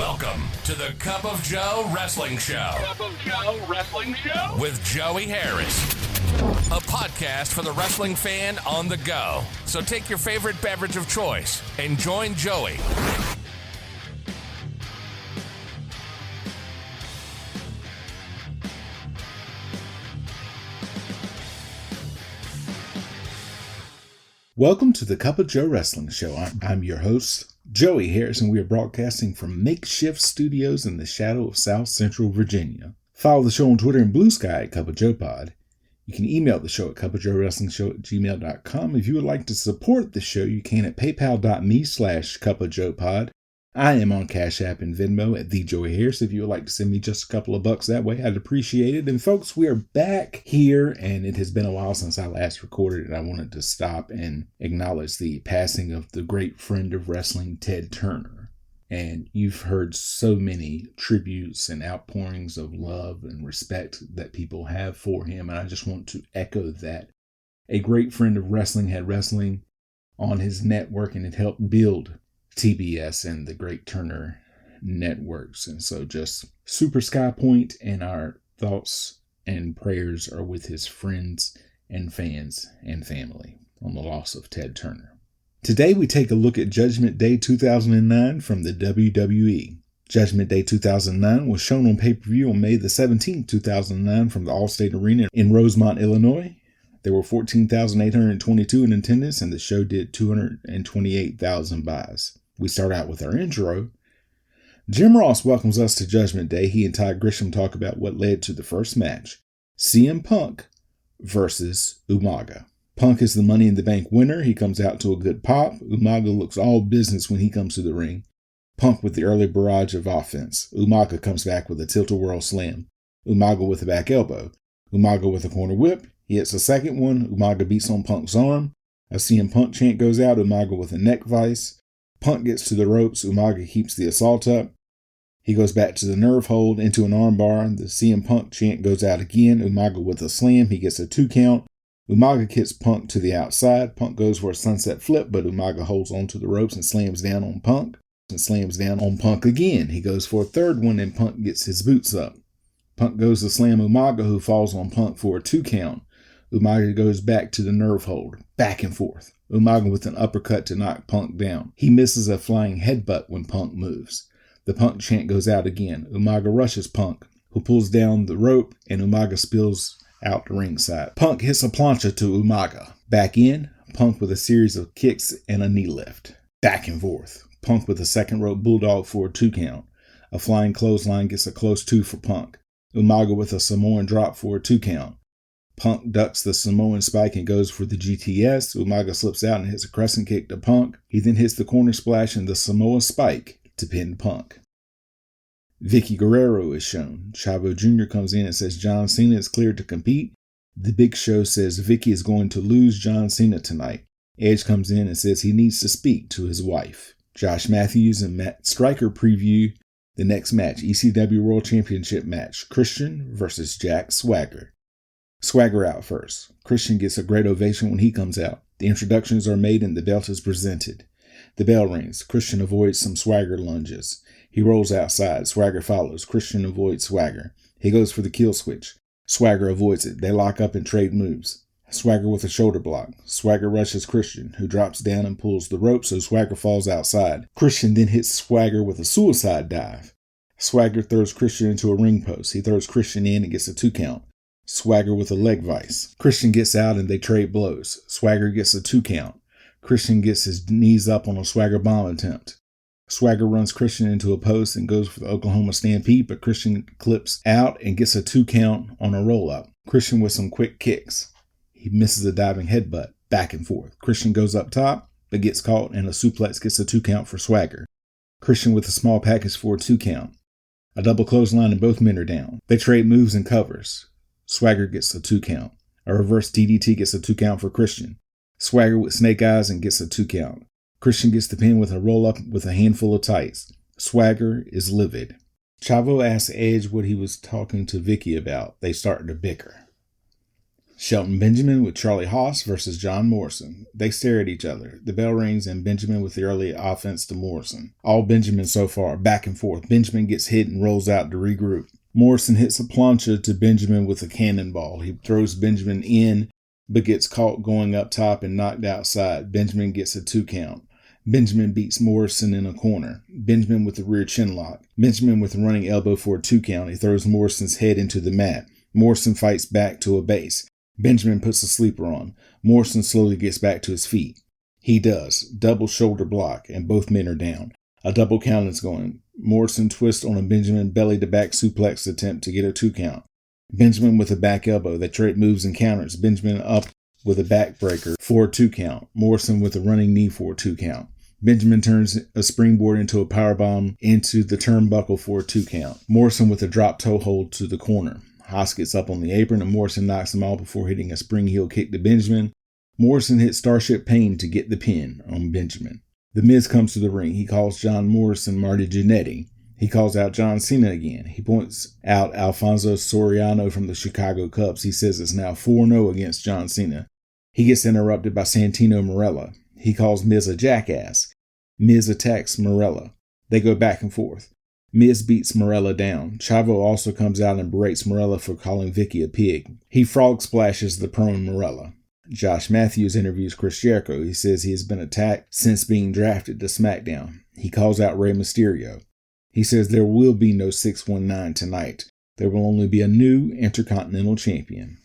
Welcome to the Cup of Joe Wrestling Show. Cup of Joe Wrestling Show? With Joey Harris. A podcast for the wrestling fan on the go. So take your favorite beverage of choice and join Joey. Welcome to the Cup of Joe Wrestling Show. I'm your host, Joey Harris, and we are broadcasting from makeshift studios in the shadow of South Central Virginia. Follow the show on Twitter and Blue Sky at Cup of Joe Pod. You can email the show at cupofjoewrestlingshow@gmail.com. If you would like to support the show, you can at paypal.me/cupofjoepod. I am on Cash App and Venmo at The Joey Harris. If you would like to send me just a couple of bucks that way, I'd appreciate it. And folks, we are back here, and it has been a while since I last recorded, and I wanted to stop and acknowledge the passing of the great friend of wrestling, Ted Turner. And you've heard so many tributes and outpourings of love and respect that people have for him, and I just want to echo that. A great friend of wrestling had wrestling on his network, and it helped build TBS and the Great Turner networks. And so just Super Sky Point, and our thoughts and prayers are with his friends and fans and family on the loss of Ted Turner. Today we take a look at Judgment Day 2009 from the WWE. Judgment Day 2009 was shown on pay-per-view on May the 17th, 2009 from the Allstate Arena in Rosemont, Illinois. There were 14,822 in attendance, and the show did 228,000 buys. We start out with our intro. Jim Ross welcomes us to Judgment Day. He and Ty Grisham talk about what led to the first match, CM Punk versus Umaga. Punk is the Money in the Bank winner. He comes out to a good pop. Umaga looks all business when he comes to the ring. Punk with the early barrage of offense. Umaga comes back with a tilt-a-whirl slam. Umaga with a back elbow. Umaga with a corner whip. He hits a second one. Umaga beats on Punk's arm. A CM Punk chant goes out. Umaga with a neck vice. Punk gets to the ropes. Umaga keeps the assault up. He goes back to the nerve hold into an armbar. The CM Punk chant goes out again. Umaga with a slam. He gets a 2 count. Umaga kicks Punk to the outside. Punk goes for a sunset flip, but Umaga holds onto the ropes and slams down on Punk. And slams down on Punk again. He goes for a third one, and Punk gets his boots up. Punk goes to slam Umaga, who falls on Punk for a 2 count. Umaga goes back to the nerve hold, back and forth. Umaga with an uppercut to knock Punk down. He misses a flying headbutt when Punk moves. The Punk chant goes out again. Umaga rushes Punk, who pulls down the rope, and Umaga spills out the ringside. Punk hits a plancha to Umaga. Back in, Punk with a series of kicks and a knee lift. Back and forth. Punk with a second rope bulldog for a 2 count. A flying clothesline gets a close 2 for Punk. Umaga with a Samoan drop for a 2 count. Punk ducks the Samoan spike and goes for the GTS. Umaga slips out and hits a crescent kick to Punk. He then hits the corner splash and the Samoa spike to pin Punk. Vicky Guerrero is shown. Chavo Jr. comes in and says John Cena is cleared to compete. The Big Show says Vicky is going to lose John Cena tonight. Edge comes in and says he needs to speak to his wife. Josh Matthews and Matt Stryker preview the next match, ECW World Championship match, Christian versus Jack Swagger. Swagger out first. Christian gets a great ovation when he comes out. The introductions are made and the belt is presented. The bell rings. Christian avoids some Swagger lunges. He rolls outside. Swagger follows. Christian avoids Swagger. He goes for the kill switch. Swagger avoids it. They lock up and trade moves. Swagger with a shoulder block. Swagger rushes Christian, who drops down and pulls the rope, so Swagger falls outside. Christian then hits Swagger with a suicide dive. Swagger throws Christian into a ring post. He throws Christian in and gets a 2 count. Swagger with a leg vice. Christian gets out and they trade blows. Swagger gets a 2 count. Christian gets his knees up on a Swagger bomb attempt. Swagger runs Christian into a post and goes for the Oklahoma Stampede, but Christian clips out and gets a 2 count on a roll-up. Christian with some quick kicks. He misses a diving headbutt. Back and forth. Christian goes up top, but gets caught, and a suplex gets a 2 count for Swagger. Christian with a small package for a 2 count. A double clothesline and both men are down. They trade moves and covers. Swagger gets a 2 count. A reverse DDT gets a 2 count for Christian. Swagger with snake eyes and gets a 2 count. Christian gets the pin with a roll-up with a handful of tights. Swagger is livid. Chavo asks Edge what he was talking to Vicky about. They start to bicker. Shelton Benjamin with Charlie Haas versus John Morrison. They stare at each other. The bell rings and Benjamin with the early offense to Morrison. All Benjamin so far, back and forth. Benjamin gets hit and rolls out to regroup. Morrison hits a plancha to Benjamin with a cannonball. He throws Benjamin in, but gets caught going up top and knocked outside. Benjamin gets a 2 count. Benjamin beats Morrison in a corner. Benjamin with the rear chin lock. Benjamin with a running elbow for a 2 count. He throws Morrison's head into the mat. Morrison fights back to a base. Benjamin puts a sleeper on. Morrison slowly gets back to his feet. He does. Double shoulder block, and both men are down. A double count is going. Morrison twists on a Benjamin belly-to-back suplex attempt to get a 2 count. Benjamin with a back elbow. They trade moves and counters. Benjamin up with a backbreaker for a 2 count. Morrison with a running knee for a 2 count. Benjamin turns a springboard into a powerbomb into the turnbuckle for a 2 count. Morrison with a drop toe hold to the corner. Haas gets up on the apron and Morrison knocks him off before hitting a spring heel kick to Benjamin. Morrison hits Starship Pain to get the pin on Benjamin. The Miz comes to the ring. He calls John Morrison Marty Jannetty. He calls out John Cena again. He points out Alfonso Soriano from the Chicago Cubs. He says it's now 4-0 against John Cena. He gets interrupted by Santino Marella. He calls Miz a jackass. Miz attacks Marella. They go back and forth. Miz beats Marella down. Chavo also comes out and berates Marella for calling Vicky a pig. He frog splashes the prone Marella. Josh Matthews interviews Chris Jericho. He says he has been attacked since being drafted to SmackDown. He calls out Rey Mysterio. He says there will be no 619 tonight. There will only be a new Intercontinental Champion.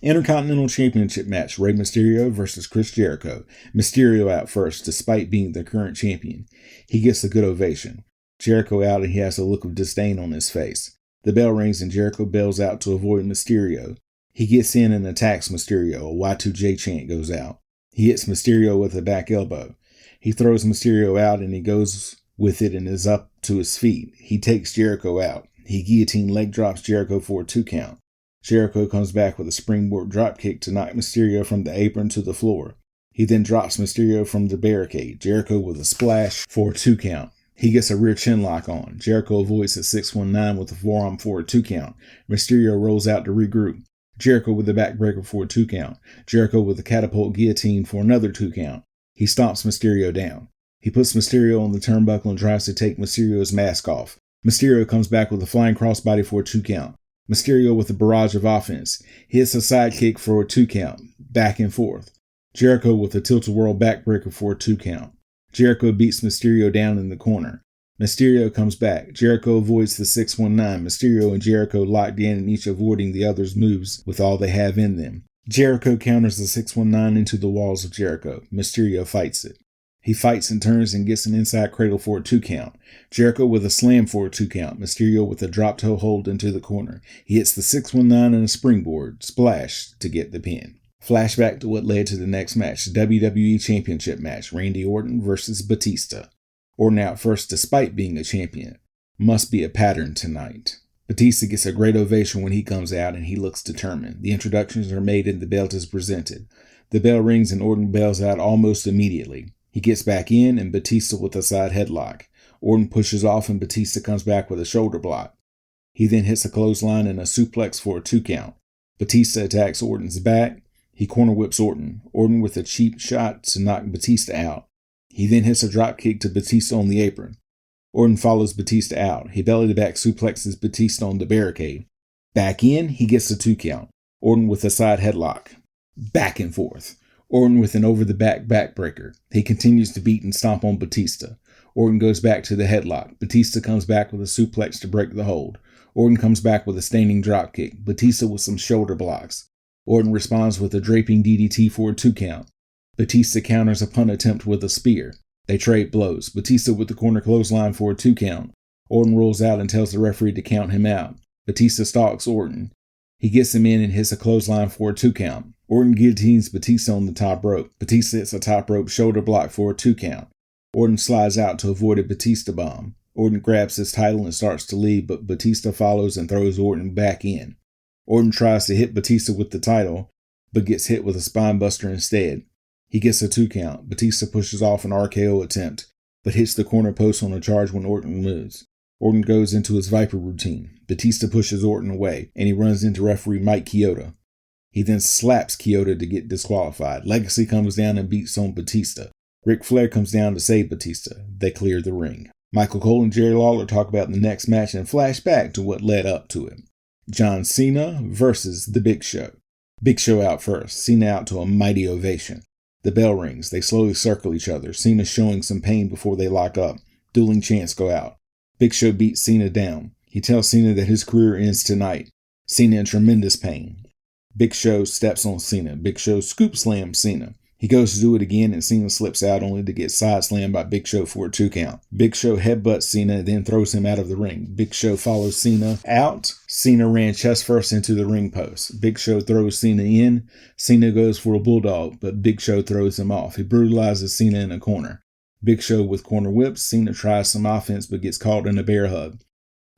Intercontinental Championship match, Rey Mysterio versus Chris Jericho. Mysterio out first, despite being the current champion. He gets a good ovation. Jericho out and he has a look of disdain on his face. The bell rings and Jericho bails out to avoid Mysterio. He gets in and attacks Mysterio. A Y2J chant goes out. He hits Mysterio with a back elbow. He throws Mysterio out and he goes with it and is up to his feet. He takes Jericho out. He guillotine leg drops Jericho for a 2 count. Jericho comes back with a springboard dropkick to knock Mysterio from the apron to the floor. He then drops Mysterio from the barricade. Jericho with a splash for a 2 count. He gets a rear chin lock on. Jericho avoids a 619 with a forearm for a 2 count. Mysterio rolls out to regroup. Jericho with a backbreaker for a 2 count. Jericho with a catapult guillotine for another 2 count. He stomps Mysterio down. He puts Mysterio on the turnbuckle and tries to take Mysterio's mask off. Mysterio comes back with a flying crossbody for a 2 count. Mysterio with a barrage of offense. Hits a sidekick for a 2 count. Back and forth. Jericho with a tilt-a-whirl backbreaker for a 2 count. Jericho beats Mysterio down in the corner. Mysterio comes back. Jericho avoids the 619. Mysterio and Jericho locked in and each avoiding the other's moves with all they have in them. Jericho counters the 619 into the walls of Jericho. Mysterio fights it. He fights and turns and gets an inside cradle for a 2 count. Jericho with a slam for a 2 count. Mysterio with a drop toe hold into the corner. He hits the 619 and a springboard splash to get the pin. Flashback to what led to the next match, WWE Championship match, Randy Orton versus Batista. Orton out first despite being a champion. Must be a pattern tonight. Batista gets a great ovation when he comes out and he looks determined. The introductions are made and the belt is presented. The bell rings and Orton bails out almost immediately. He gets back in and Batista with a side headlock. Orton pushes off and Batista comes back with a shoulder block. He then hits a clothesline and a suplex for a 2 count. Batista attacks Orton's back. He corner whips Orton. Orton with a cheap shot to knock Batista out. He then hits a drop kick to Batista on the apron. Orton follows Batista out. He belly-to-back suplexes Batista on the barricade. Back in, he gets a 2 count. Orton with a side headlock. Back and forth. Orton with an over-the-back backbreaker. He continues to beat and stomp on Batista. Orton goes back to the headlock. Batista comes back with a suplex to break the hold. Orton comes back with a standing dropkick. Batista with some shoulder blocks. Orton responds with a draping DDT for a 2 count. Batista counters a punt attempt with a spear. They trade blows. Batista with the corner clothesline for a 2 count. Orton rolls out and tells the referee to count him out. Batista stalks Orton. He gets him in and hits a clothesline for a 2 count. Orton guillotines Batista on the top rope. Batista hits a top rope shoulder block for a 2 count. Orton slides out to avoid a Batista bomb. Orton grabs his title and starts to leave, but Batista follows and throws Orton back in. Orton tries to hit Batista with the title, but gets hit with a spinebuster instead. He gets a 2 count. Batista pushes off an RKO attempt, but hits the corner post on a charge when Orton moves. Orton goes into his Viper routine. Batista pushes Orton away, and he runs into referee Mike Chioda. He then slaps Kyoto to get disqualified. Legacy comes down and beats on Batista. Ric Flair comes down to save Batista. They clear the ring. Michael Cole and Jerry Lawler talk about the next match and flash back to what led up to it. John Cena versus The Big Show. Big Show out first. Cena out to a mighty ovation. The bell rings. They slowly circle each other. Cena showing some pain before they lock up. Dueling chants go out. Big Show beats Cena down. He tells Cena that his career ends tonight. Cena in tremendous pain. Big Show steps on Cena. Big Show scoop slams Cena. He goes to do it again and Cena slips out only to get side slammed by Big Show for a 2 count. Big Show headbutts Cena and then throws him out of the ring. Big Show follows Cena out. Cena ran chest first into the ring post. Big Show throws Cena in. Cena goes for a bulldog, but Big Show throws him off. He brutalizes Cena in a corner. Big Show with corner whips. Cena tries some offense but gets caught in a bear hug.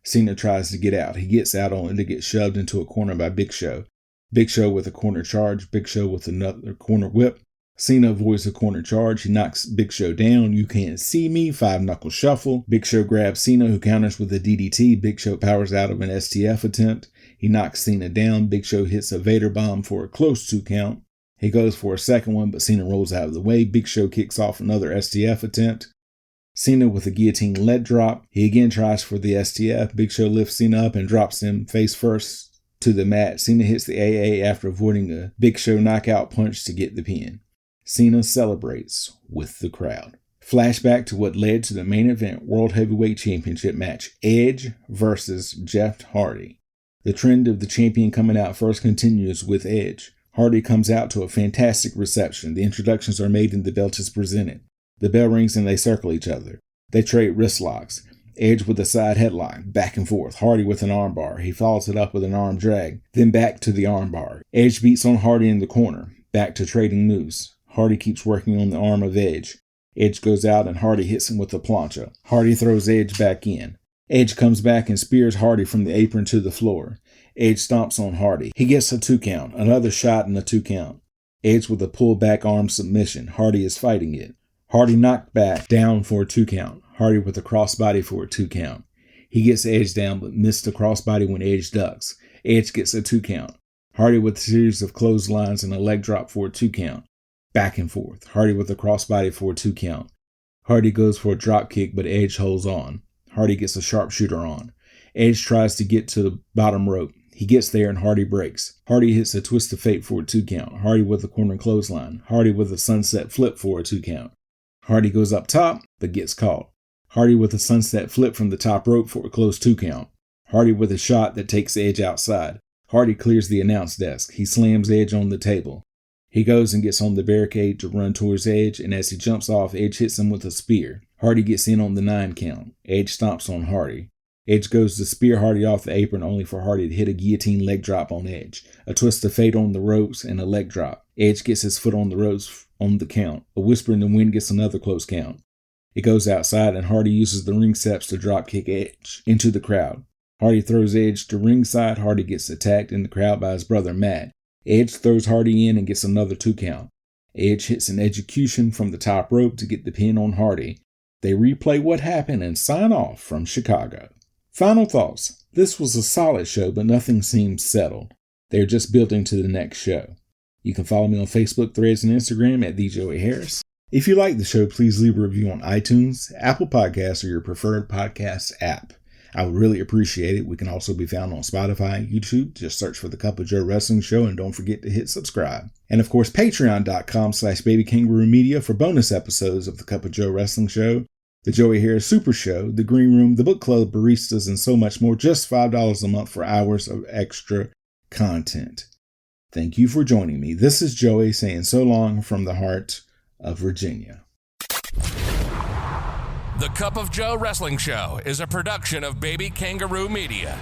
Cena tries to get out. He gets out only to get shoved into a corner by Big Show. Big Show with a corner charge. Big Show with another corner whip. Cena avoids a corner charge. He knocks Big Show down. You can't see me. 5-knuckle shuffle. Big Show grabs Cena, who counters with a DDT. Big Show powers out of an STF attempt. He knocks Cena down. Big Show hits a Vader bomb for a close 2 count. He goes for a second one, but Cena rolls out of the way. Big Show kicks off another STF attempt. Cena with a guillotine leg drop. He again tries for the STF. Big Show lifts Cena up and drops him face first to the mat. Cena hits the AA after avoiding a Big Show knockout punch to get the pin. Cena celebrates with the crowd. Flashback to what led to the main event World Heavyweight Championship match, Edge versus Jeff Hardy. The trend of the champion coming out first continues with Edge. Hardy comes out to a fantastic reception. The introductions are made and the belt is presented. The bell rings and they circle each other. They trade wrist locks. Edge with a side headlock, back and forth. Hardy with an armbar. He follows it up with an arm drag, then back to the armbar. Edge beats on Hardy in the corner. Back to trading moves. Hardy keeps working on the arm of Edge. Edge goes out and Hardy hits him with a plancha. Hardy throws Edge back in. Edge comes back and spears Hardy from the apron to the floor. Edge stomps on Hardy. He gets a 2 count. Another shot and a 2 count. Edge with a pull-back arm submission. Hardy is fighting it. Hardy knocked back, down for a 2 count. Hardy with a crossbody for a 2 count. He gets Edge down but missed the crossbody when Edge ducks. Edge gets a 2 count. Hardy with a series of clotheslines and a leg drop for a 2 count. Back and forth. Hardy with a crossbody for a 2 count. Hardy goes for a drop kick, but Edge holds on. Hardy gets a sharpshooter on. Edge tries to get to the bottom rope. He gets there and Hardy breaks. Hardy hits a twist of fate for a 2 count. Hardy with a corner clothesline. Hardy with a sunset flip for a 2 count. Hardy goes up top, but gets caught. Hardy with a sunset flip from the top rope for a close 2 count. Hardy with a shot that takes Edge outside. Hardy clears the announce desk. He slams Edge on the table. He goes and gets on the barricade to run towards Edge, and as he jumps off, Edge hits him with a spear. Hardy gets in on the 9 count. Edge stomps on Hardy. Edge goes to spear Hardy off the apron only for Hardy to hit a guillotine leg drop on Edge. A twist of fate on the ropes and a leg drop. Edge gets his foot on the ropes on the count. A whisper in the wind gets another close count. It goes outside and Hardy uses the ring steps to drop kick Edge into the crowd. Hardy throws Edge to ringside. Hardy gets attacked in the crowd by his brother Matt. Edge throws Hardy in and gets another 2 count. Edge hits an execution from the top rope to get the pin on Hardy. They replay what happened and sign off from Chicago. Final thoughts. This was a solid show, but nothing seems settled. They're just building to the next show. You can follow me on Facebook, Threads, and Instagram at TheJoeyHarris. If you like the show, please leave a review on iTunes, Apple Podcasts, or your preferred podcast app. I would really appreciate it. We can also be found on Spotify and YouTube. Just search for The Cup of Joe Wrestling Show and don't forget to hit subscribe. And of course, patreon.com/BabyKangarooMedia for bonus episodes of The Cup of Joe Wrestling Show, The Joey Harris Super Show, The Green Room, The Book Club, Baristas, and so much more. Just $5 a month for hours of extra content. Thank you for joining me. This is Joey saying so long from the heart of Virginia. The Cup of Joe Wrestling Show is a production of Baby Kangaroo Media.